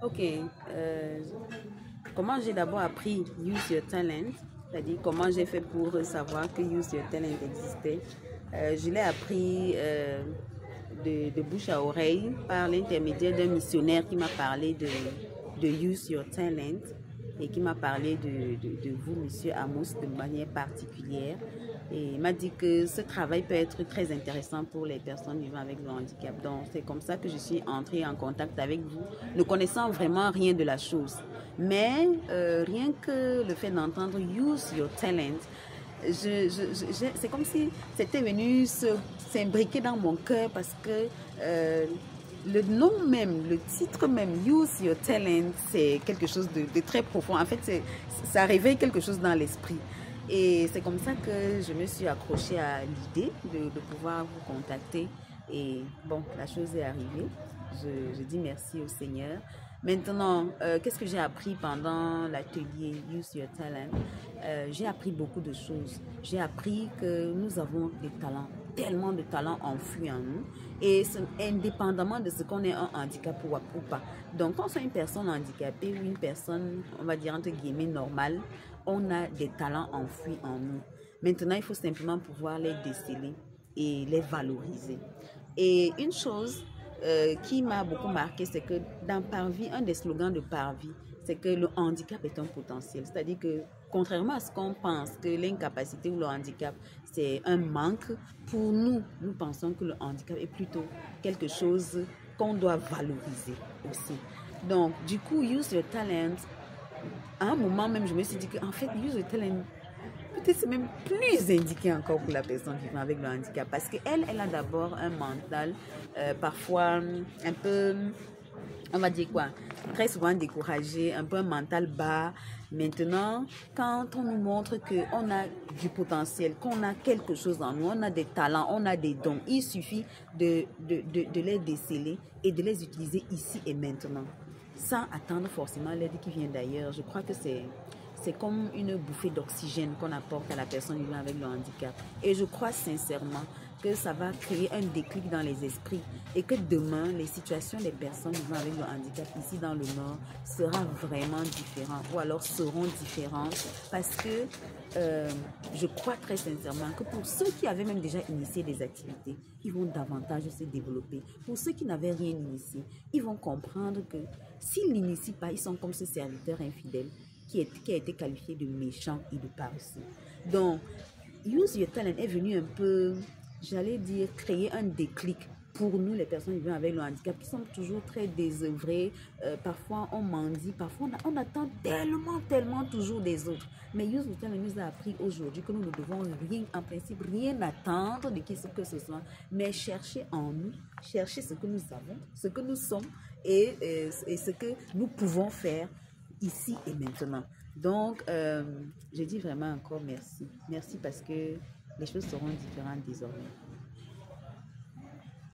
Ok. Comment j'ai d'abord appris Use Your Talent, c'est-à-dire comment j'ai fait pour savoir que Use Your Talent existait. Je l'ai appris de bouche à oreille par l'intermédiaire d'un missionnaire qui m'a parlé de Use Your Talent et qui m'a parlé de vous, Monsieur Amos, de manière particulière. Et il m'a dit que ce travail peut être très intéressant pour les personnes vivant avec le handicap. Donc, c'est comme ça que je suis entrée en contact avec vous, ne connaissant vraiment rien de la chose. Mais rien que le fait d'entendre Use Your Talent, c'est comme si c'était venu s'imbriquer dans mon cœur parce que le nom même, le titre même, Use Your Talent, c'est quelque chose de très profond. En fait, ça réveille quelque chose dans l'esprit. Et c'est comme ça que je me suis accrochée à l'idée de pouvoir vous contacter. Et bon, la chose est arrivée. Je dis merci au Seigneur. Maintenant, qu'est-ce que j'ai appris pendant l'atelier Use Your Talent? J'ai appris beaucoup de choses. J'ai appris que nous avons des talents, tellement de talents enfouis en nous. Et indépendamment de ce qu'on ait un handicap ou pas. Donc, quand on est une personne handicapée ou une personne, on va dire entre guillemets, normale, on a des talents enfouis en nous. Maintenant, il faut simplement pouvoir les déceler et les valoriser. Et une chose qui m'a beaucoup marqué, c'est que dans Parvis, un des slogans de Parvis, c'est que le handicap est un potentiel. C'est-à-dire que, contrairement à ce qu'on pense, que l'incapacité ou le handicap, c'est un manque, pour nous, nous pensons que le handicap est plutôt quelque chose qu'on doit valoriser aussi. Donc, du coup, Use Your Talent, à un moment même, je me suis dit qu'en fait, Use Your Talent, peut-être c'est même plus indiqué encore pour la personne vivant avec le handicap parce qu'elle, elle a d'abord un mental parfois un peu, on va dire quoi, très souvent découragé, un peu un mental bas. Maintenant, quand on nous montre qu'on a du potentiel, qu'on a quelque chose en nous, on a des talents, on a des dons, il suffit de les déceler et de les utiliser ici et maintenant, sans attendre forcément l'aide qui vient d'ailleurs. Je crois que c'est comme une bouffée d'oxygène qu'on apporte à la personne vivant avec le handicap. Et je crois sincèrement que ça va créer un déclic dans les esprits et que demain, les situations des personnes vivant avec le handicap ici dans le Nord sera vraiment différentes ou alors seront différentes parce que je crois très sincèrement que pour ceux qui avaient même déjà initié des activités, ils vont davantage se développer. Pour ceux qui n'avaient rien initié, ils vont comprendre que s'ils n'initient pas, ils sont comme ce serviteur infidèle qui a été qualifié de méchant et de paresseux. Donc, Use Your Talent est venu un peu, j'allais dire, créer un déclic pour nous, les personnes vivant avec le handicap, qui sont toujours très désœuvrées. Parfois, on mendie, parfois, on attend tellement toujours des autres. Mais Use Your Talent nous a appris aujourd'hui que nous ne devons rien, en principe, rien attendre de qui que ce soit, mais chercher en nous, chercher ce que nous avons, ce que nous sommes et ce que nous pouvons faire ici et maintenant. Donc, je dis vraiment encore merci. Merci parce que les choses seront différentes désormais.